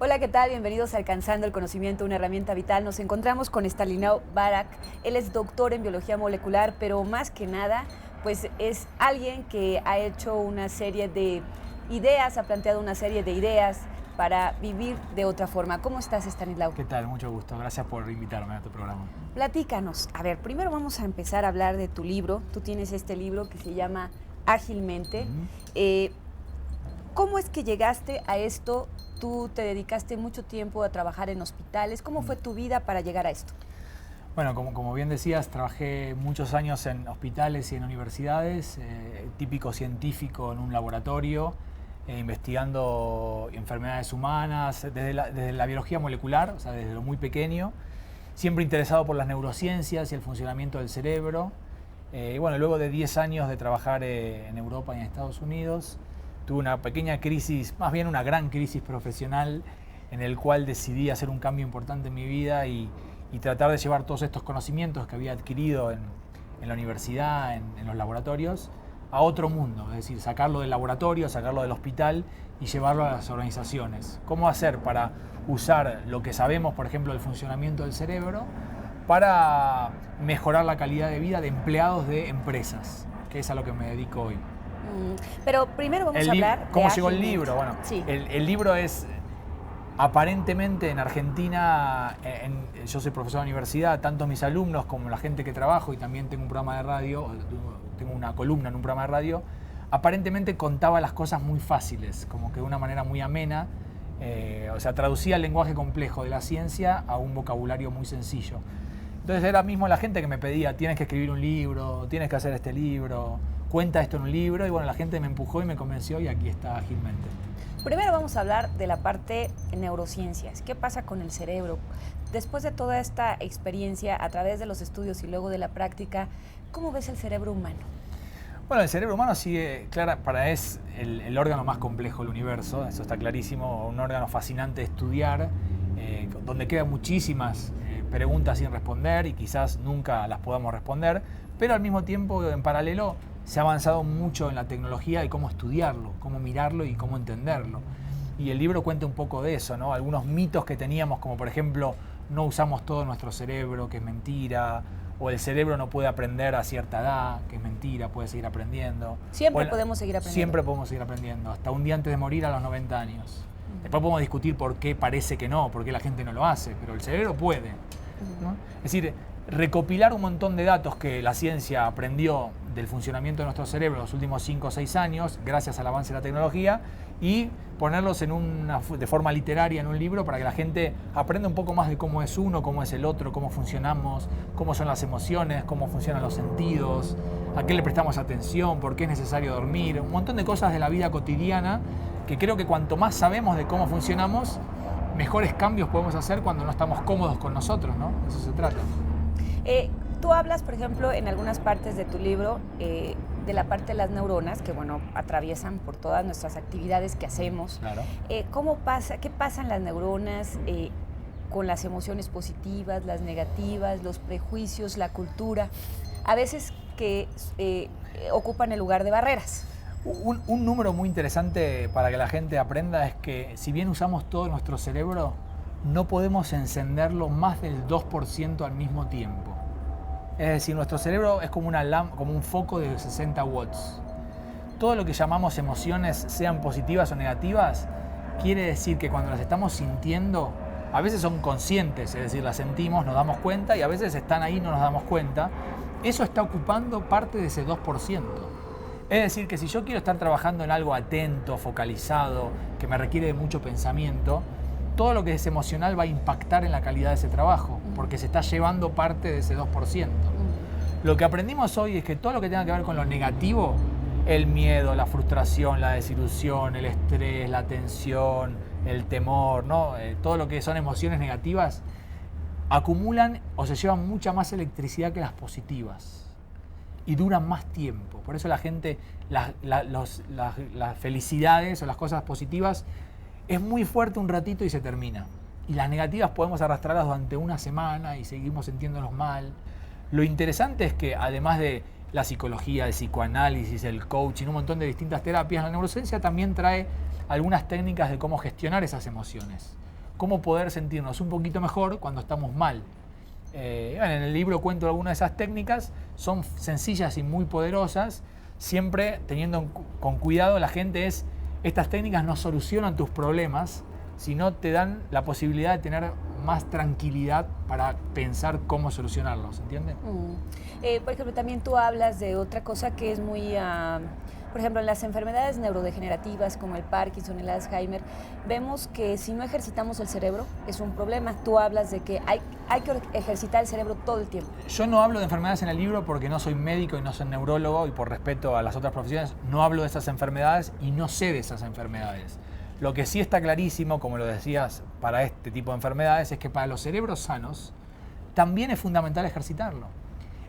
Hola, ¿qué tal? Bienvenidos a Alcanzando el Conocimiento, una herramienta vital. Nos encontramos con Stanislav Barak. Él es doctor en biología molecular, pero más que nada, pues es alguien que ha hecho una serie de ideas, ha planteado una serie de ideas para vivir de otra forma. ¿Cómo estás, Stanislav? ¿Qué tal? Mucho gusto. Gracias por invitarme a tu programa. Platícanos. A ver, primero vamos a empezar a hablar de tu libro. Tú tienes este libro que se llama Ágilmente. ¿Cómo es que llegaste a esto? Tú te dedicaste mucho tiempo a trabajar en hospitales. ¿Cómo fue tu vida para llegar a esto? Bueno, como bien decías, trabajé muchos años en hospitales y en universidades, típico científico en un laboratorio, investigando enfermedades humanas, desde la biología molecular, o sea, desde lo muy pequeño, siempre interesado por las neurociencias y el funcionamiento del cerebro. Y bueno, luego de 10 años de trabajar en Europa y en Estados Unidos, tuve una pequeña crisis, más bien una gran crisis profesional, en el cual decidí hacer un cambio importante en mi vida y tratar de llevar todos estos conocimientos que había adquirido en la universidad, en los laboratorios, a otro mundo. Es decir, sacarlo del laboratorio, sacarlo del hospital y llevarlo a las organizaciones. ¿Cómo hacer para usar lo que sabemos, por ejemplo, del funcionamiento del cerebro, para mejorar la calidad de vida de empleados de empresas? Que es a lo que me dedico hoy. Pero primero vamos a hablar ¿Cómo de llegó el Ágilmente. libro? Bueno, Sí. el libro es, aparentemente en Argentina, yo soy profesor de universidad, tanto mis alumnos como la gente que trabajo, y también tengo un programa de radio, tengo una columna en un programa de radio, aparentemente contaba las cosas muy fáciles, como que de una manera muy amena, o sea, traducía el lenguaje complejo de la ciencia a un vocabulario muy sencillo. Entonces era mismo la gente que me pedía, tienes que escribir un libro, tienes que hacer este libro, cuenta esto en un libro, y bueno, la gente me empujó y me convenció y aquí está Ágilmente. Primero vamos a hablar de la parte de neurociencias. ¿Qué pasa con el cerebro? Después de toda esta experiencia a través de los estudios y luego de la práctica, ¿cómo ves el cerebro humano? Bueno, el cerebro humano sigue, es el órgano más complejo del universo, eso está clarísimo, un órgano fascinante de estudiar, donde quedan muchísimas preguntas sin responder y quizás nunca las podamos responder, pero al mismo tiempo, en paralelo, se ha avanzado mucho en la tecnología y cómo estudiarlo, cómo mirarlo y cómo entenderlo. Y el libro cuenta un poco de eso, ¿no? Algunos mitos que teníamos, como por ejemplo, no usamos todo nuestro cerebro, que es mentira, o el cerebro no puede aprender a cierta edad, que es mentira, puede seguir aprendiendo. Siempre podemos seguir aprendiendo. Siempre podemos seguir aprendiendo, hasta un día antes de morir a los 90 años. Después podemos discutir por qué parece que no, por qué la gente no lo hace, pero el cerebro puede, ¿no? Es decir, recopilar un montón de datos que la ciencia aprendió del funcionamiento de nuestro cerebro en los últimos 5 o 6 años, gracias al avance de la tecnología, y ponerlos de forma literaria en un libro para que la gente aprenda un poco más de cómo es uno, cómo es el otro, cómo funcionamos, cómo son las emociones, cómo funcionan los sentidos, a qué le prestamos atención, por qué es necesario dormir, un montón de cosas de la vida cotidiana que creo que cuanto más sabemos de cómo funcionamos, mejores cambios podemos hacer cuando no estamos cómodos con nosotros, ¿no? De eso se trata. Tú hablas, por ejemplo, en algunas partes de tu libro de la parte de las neuronas, que bueno, atraviesan por todas nuestras actividades que hacemos. Claro. ¿Qué pasa en las neuronas con las emociones positivas, las negativas, los prejuicios, la cultura? A veces que ocupan el lugar de barreras. Un número muy interesante para que la gente aprenda es que si bien usamos todo nuestro cerebro, no podemos encenderlo más del 2% al mismo tiempo. Es decir, nuestro cerebro es como un foco de 60 watts. Todo lo que llamamos emociones, sean positivas o negativas, quiere decir que cuando las estamos sintiendo, a veces son conscientes, es decir, las sentimos, nos damos cuenta, y a veces están ahí y no nos damos cuenta. Eso está ocupando parte de ese 2%. Es decir, que si yo quiero estar trabajando en algo atento, focalizado, que me requiere de mucho pensamiento, todo lo que es emocional va a impactar en la calidad de ese trabajo, porque se está llevando parte de ese 2%. Lo que aprendimos hoy es que todo lo que tenga que ver con lo negativo, el miedo, la frustración, la desilusión, el estrés, la tensión, el temor, ¿no? Todo lo que son emociones negativas, acumulan o se llevan mucha más electricidad que las positivas y duran más tiempo. Por eso la gente, las felicidades o las cosas positivas, es muy fuerte un ratito y se termina. Y las negativas podemos arrastrarlas durante una semana y seguimos sintiéndonos mal. Lo interesante es que además de la psicología, el psicoanálisis, el coaching, un montón de distintas terapias, la neurociencia también trae algunas técnicas de cómo gestionar esas emociones. cómo poder sentirnos un poquito mejor cuando estamos mal. En el libro cuento algunas de esas técnicas, son sencillas y muy poderosas, siempre teniendo con cuidado la gente estas técnicas no solucionan tus problemas, sino te dan la posibilidad de tener más tranquilidad para pensar cómo solucionarlos, ¿entiendes? Por ejemplo, también tú hablas de otra cosa que es muy, por ejemplo, en las enfermedades neurodegenerativas como el Parkinson, el Alzheimer, vemos que si no ejercitamos el cerebro es un problema. Tú hablas de que hay que ejercitar el cerebro todo el tiempo. Yo no hablo de enfermedades en el libro porque no soy médico y no soy neurólogo y por respeto a las otras profesiones no hablo de esas enfermedades y no sé de esas enfermedades. Lo que sí está clarísimo, como lo decías, para este tipo de enfermedades es que para los cerebros sanos también es fundamental ejercitarlo.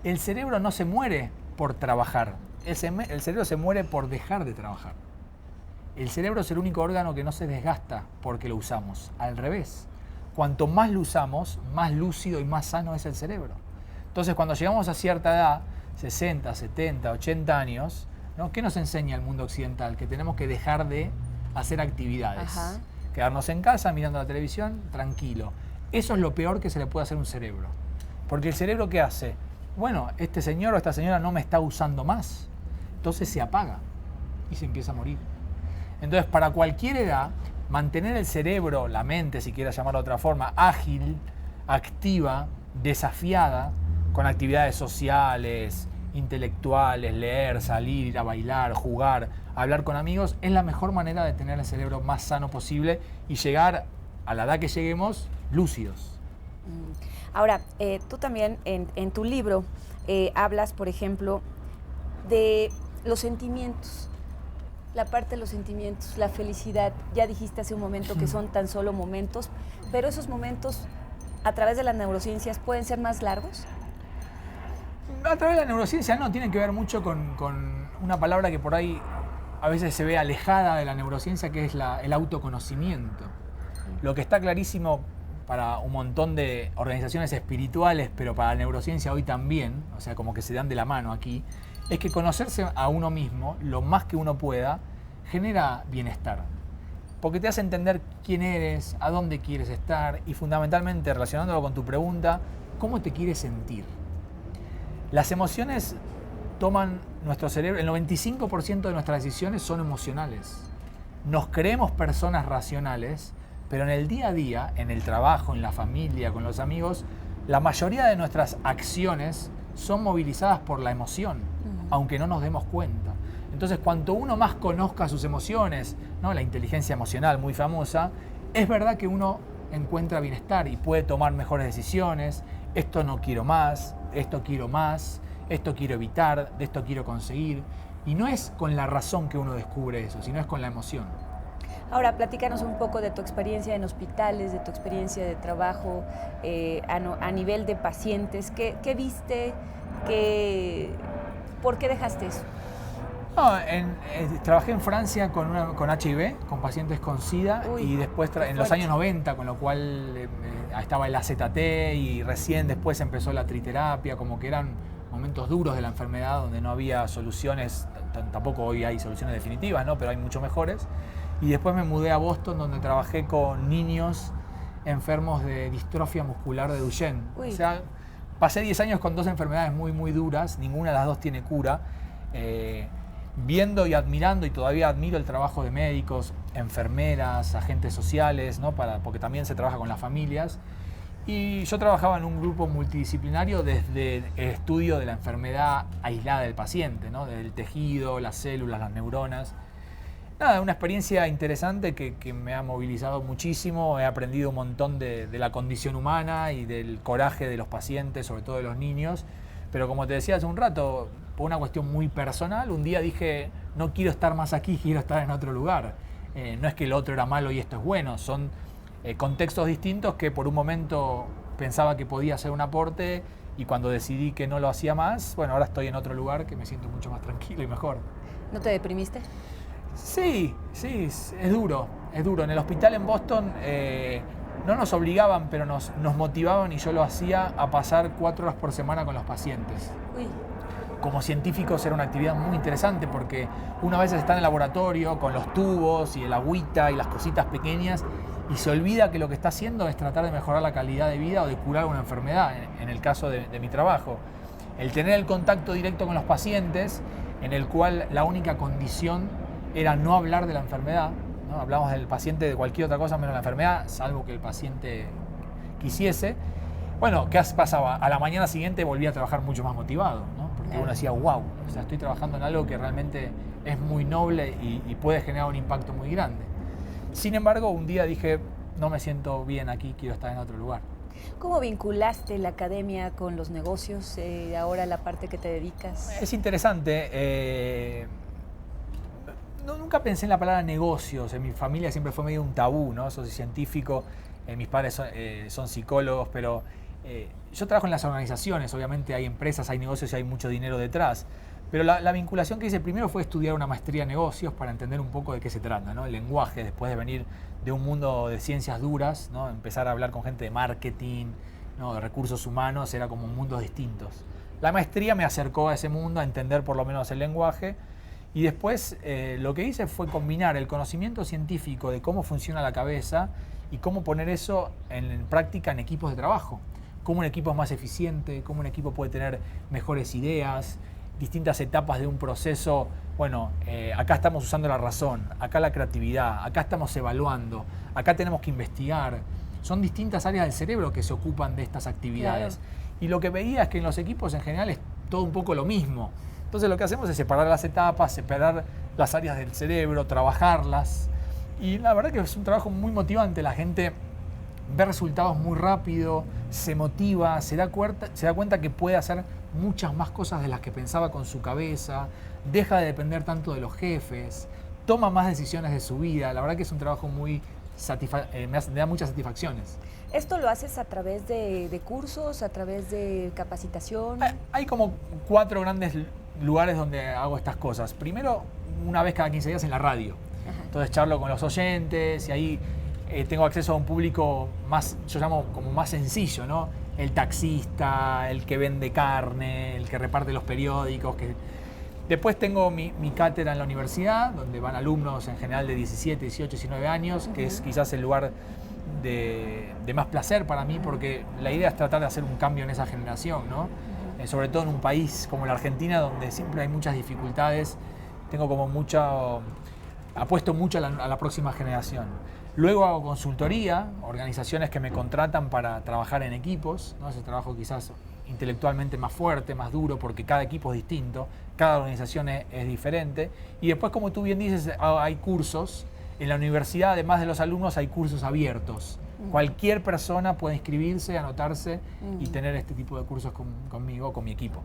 El cerebro no se muere por trabajar, el cerebro se muere por dejar de trabajar. El cerebro es el único órgano que no se desgasta porque lo usamos, al revés. Cuanto más lo usamos, más lúcido y más sano es el cerebro. Entonces, cuando llegamos a cierta edad, 60, 70, 80 años, ¿no? ¿Qué nos enseña el mundo occidental? Que tenemos que dejar de hacer actividades. Ajá. Quedarnos en casa mirando la televisión, tranquilo. Eso es lo peor que se le puede hacer a un cerebro. Porque el cerebro, ¿qué hace? Bueno, este señor o esta señora no me está usando más. Entonces se apaga y se empieza a morir. Entonces, para cualquier edad, mantener el cerebro, la mente, si quieras llamarlo de otra forma, ágil, activa, desafiada, con actividades sociales, intelectuales, leer, salir, ir a bailar, jugar, hablar con amigos, es la mejor manera de tener el cerebro más sano posible y llegar a la edad que lleguemos lúcidos. Ahora, tú también en tu libro hablas, por ejemplo, de los sentimientos, la parte de los sentimientos, la felicidad. Ya dijiste hace un momento que son tan solo momentos, pero esos momentos a través de las neurociencias pueden ser más largos. A través de la neurociencia no, tienen que ver mucho con una palabra que por ahí a veces se ve alejada de la neurociencia, que es el autoconocimiento. Lo que está clarísimo para un montón de organizaciones espirituales, pero para la neurociencia hoy también, o sea, como que se dan de la mano aquí, es que conocerse a uno mismo, lo más que uno pueda, genera bienestar. Porque te hace entender quién eres, a dónde quieres estar y fundamentalmente, relacionándolo con tu pregunta, cómo te quieres sentir. Las emociones toman nuestro cerebro, el 95% de nuestras decisiones son emocionales. Nos creemos personas racionales, pero en el día a día, en el trabajo, en la familia, con los amigos, la mayoría de nuestras acciones son movilizadas por la emoción, aunque no nos demos cuenta. Entonces, cuanto uno más conozca sus emociones, ¿no? La inteligencia emocional muy famosa, es verdad que uno encuentra bienestar y puede tomar mejores decisiones. Esto no quiero más, esto quiero más, esto quiero evitar, de esto quiero conseguir. Y no es con la razón que uno descubre eso, sino es con la emoción. Ahora, platícanos un poco de tu experiencia en hospitales, de tu experiencia de trabajo a nivel de pacientes. ¿Qué viste? ¿Por qué dejaste eso? No, trabajé en Francia con HIV, con pacientes con SIDA. Uy, y después en los años 90, con lo cual estaba el AZT y recién después empezó la triterapia, como que eran momentos duros de la enfermedad donde no había soluciones, tampoco hoy hay soluciones definitivas, ¿no? Pero hay mucho mejores. Y después me mudé a Boston, donde trabajé con niños enfermos de distrofia muscular de Duchenne. Uy. O sea, pasé 10 años con dos enfermedades muy, muy duras, ninguna de las dos tiene cura. Viendo y admirando, y todavía admiro el trabajo de médicos, enfermeras, agentes sociales, ¿no? Porque también se trabaja con las familias. Y yo trabajaba en un grupo multidisciplinario desde el estudio de la enfermedad aislada del paciente, ¿no? Del tejido, las células, las neuronas. Nada, una experiencia interesante que me ha movilizado muchísimo. He aprendido un montón de la condición humana y del coraje de los pacientes, sobre todo de los niños. Pero como te decía hace un rato, por una cuestión muy personal, un día dije, no quiero estar más aquí, quiero estar en otro lugar. No es que el otro era malo y esto es bueno, son contextos distintos que por un momento pensaba que podía hacer un aporte y cuando decidí que no lo hacía más, bueno, ahora estoy en otro lugar que me siento mucho más tranquilo y mejor. ¿No te deprimiste? Sí, es duro, es duro. En el hospital en Boston no nos obligaban, pero nos motivaban y yo lo hacía a pasar 4 horas por semana con los pacientes. Uy. Como científicos era una actividad muy interesante porque una vez está en el laboratorio con los tubos y el agüita y las cositas pequeñas y se olvida que lo que está haciendo es tratar de mejorar la calidad de vida o de curar una enfermedad, en el caso de mi trabajo. El tener el contacto directo con los pacientes, en el cual la única condición era no hablar de la enfermedad, ¿no? Hablamos del paciente de cualquier otra cosa menos la enfermedad, salvo que el paciente quisiese. Bueno, ¿qué pasaba? A la mañana siguiente volvía a trabajar mucho más motivado, ¿no? Porque uno decía, wow, o sea, estoy trabajando en algo que realmente es muy noble y puede generar un impacto muy grande. Sin embargo, un día dije, no me siento bien aquí, quiero estar en otro lugar. ¿Cómo vinculaste la academia con los negocios, ahora la parte que te dedicas? Es interesante. Nunca pensé en la palabra negocios. En mi familia siempre fue medio un tabú, ¿no? Soy científico, mis padres son psicólogos, pero yo trabajo en las organizaciones. Obviamente hay empresas, hay negocios y hay mucho dinero detrás. Pero la vinculación que hice primero fue estudiar una maestría en negocios para entender un poco de qué se trata, ¿no? El lenguaje, después de venir de un mundo de ciencias duras, ¿no? Empezar a hablar con gente de marketing, ¿no? De recursos humanos, era como mundos distintos. La maestría me acercó a ese mundo, a entender por lo menos el lenguaje, y después lo que hice fue combinar el conocimiento científico de cómo funciona la cabeza y cómo poner eso en práctica en equipos de trabajo. Cómo un equipo es más eficiente, cómo un equipo puede tener mejores ideas, distintas etapas de un proceso. Bueno, acá estamos usando la razón, acá la creatividad, acá estamos evaluando, acá tenemos que investigar. Son distintas áreas del cerebro que se ocupan de estas actividades. Claro. Y lo que veía es que en los equipos en general es todo un poco lo mismo. Entonces lo que hacemos es separar las etapas, separar las áreas del cerebro, trabajarlas. Y la verdad que es un trabajo muy motivante. La gente ve resultados muy rápido, se motiva, se da cuenta que puede hacer muchas más cosas de las que pensaba con su cabeza, deja de depender tanto de los jefes, toma más decisiones de su vida. La verdad que es un trabajo muy me da muchas satisfacciones. ¿Esto lo haces a través de cursos, a través de capacitación? Hay como 4 grandes lugares donde hago estas cosas. Primero, una vez cada 15 días en la radio. Ajá. Entonces charlo con los oyentes y ahí tengo acceso a un público más, yo llamo como más sencillo, ¿no? El taxista, el que vende carne, el que reparte los periódicos. Después tengo mi cátedra en la universidad, donde van alumnos en general de 17, 18, 19 años, que es quizás el lugar de más placer para mí, porque la idea es tratar de hacer un cambio en esa generación, ¿no? Sobre todo en un país como la Argentina, donde siempre hay muchas dificultades. Tengo como apuesto mucho a la próxima generación. Luego hago consultoría, organizaciones que me contratan para trabajar en equipos, ¿no? Ese trabajo quizás intelectualmente más fuerte, más duro, porque cada equipo es distinto, cada organización es diferente. Y después, como tú bien dices, hay cursos. En la universidad, además de los alumnos, hay cursos abiertos. Cualquier persona puede inscribirse, anotarse y tener este tipo de cursos conmigo, con mi equipo.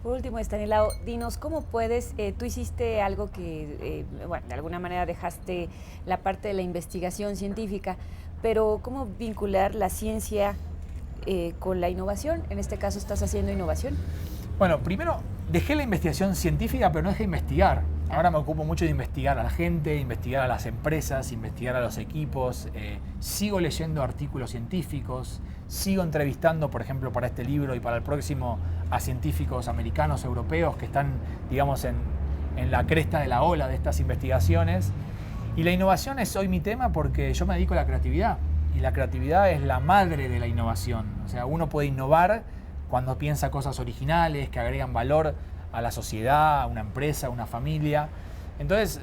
Por último, Estanislao, dinos, ¿cómo puedes, tú hiciste algo que, bueno, de alguna manera dejaste la parte de la investigación científica, pero ¿cómo vincular la ciencia con la innovación? En este caso, ¿estás haciendo innovación? Bueno, primero dejé la investigación científica, pero no dejé de investigar. Ahora me ocupo mucho de investigar a la gente, investigar a las empresas, investigar a los equipos. Sigo leyendo artículos científicos, sigo entrevistando, por ejemplo, para este libro y para el próximo, a científicos americanos, europeos, que están, digamos, en la cresta de la ola de estas investigaciones. Y la innovación es hoy mi tema porque yo me dedico a la creatividad. Y la creatividad es la madre de la innovación. O sea, uno puede innovar cuando piensa cosas originales, que agregan valor a la sociedad, a una empresa, a una familia. Entonces,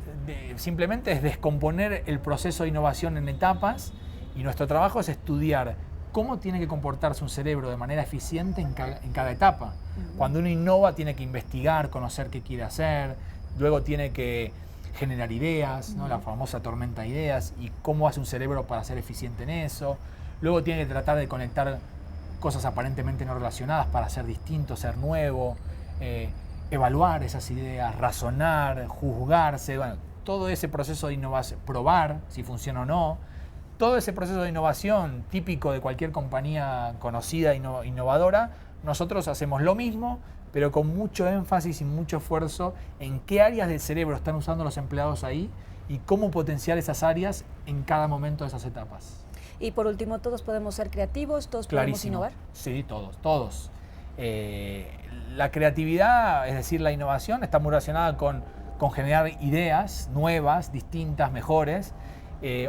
simplemente es descomponer el proceso de innovación en etapas, y nuestro trabajo es estudiar cómo tiene que comportarse un cerebro de manera eficiente en cada etapa. Cuando uno innova, tiene que investigar, conocer qué quiere hacer, luego tiene que generar ideas, ¿no? La famosa tormenta de ideas, y cómo hace un cerebro para ser eficiente en eso. Luego tiene que tratar de conectar cosas aparentemente no relacionadas para ser distinto, ser nuevo, evaluar esas ideas, razonar, juzgarse, bueno, todo ese proceso de innovación, probar si funciona o no, todo ese proceso de innovación típico de cualquier compañía conocida, innovadora, nosotros hacemos lo mismo, pero con mucho énfasis y mucho esfuerzo en qué áreas del cerebro están usando los empleados ahí y cómo potenciar esas áreas en cada momento de esas etapas. Y por último, ¿todos podemos ser creativos? ¿Todos podemos innovar? Sí, todos. La creatividad, es decir, la innovación, está muy relacionada con generar ideas nuevas, distintas, mejores.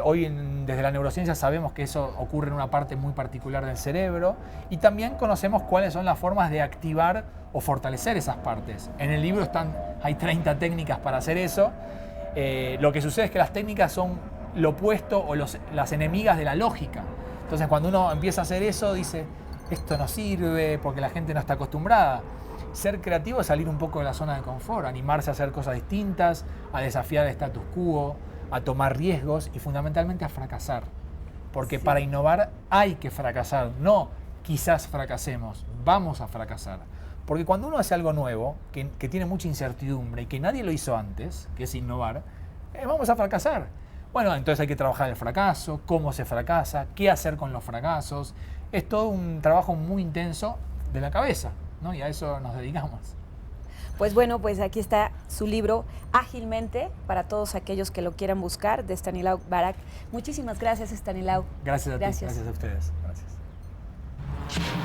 Hoy desde la neurociencia sabemos que eso ocurre en una parte muy particular del cerebro y también conocemos cuáles son las formas de activar o fortalecer esas partes. En el libro hay 30 técnicas para hacer eso. Lo que sucede es que las técnicas son lo opuesto o las enemigas de la lógica. Entonces cuando uno empieza a hacer eso dice, esto no sirve porque la gente no está acostumbrada. Ser creativo es salir un poco de la zona de confort, animarse a hacer cosas distintas, a desafiar el status quo, a tomar riesgos y fundamentalmente a fracasar. Porque sí, para innovar hay que fracasar, no quizás fracasemos, vamos a fracasar. Porque cuando uno hace algo nuevo, que tiene mucha incertidumbre y que nadie lo hizo antes, que es innovar, vamos a fracasar. Bueno, entonces hay que trabajar el fracaso, cómo se fracasa, qué hacer con los fracasos. Es todo un trabajo muy intenso de la cabeza, ¿no? Y a eso nos dedicamos. Pues bueno, pues aquí está su libro Ágilmente para todos aquellos que lo quieran buscar, de Stanislav Barak. Muchísimas gracias, Stanislav. Gracias a ti, gracias a ustedes. Gracias.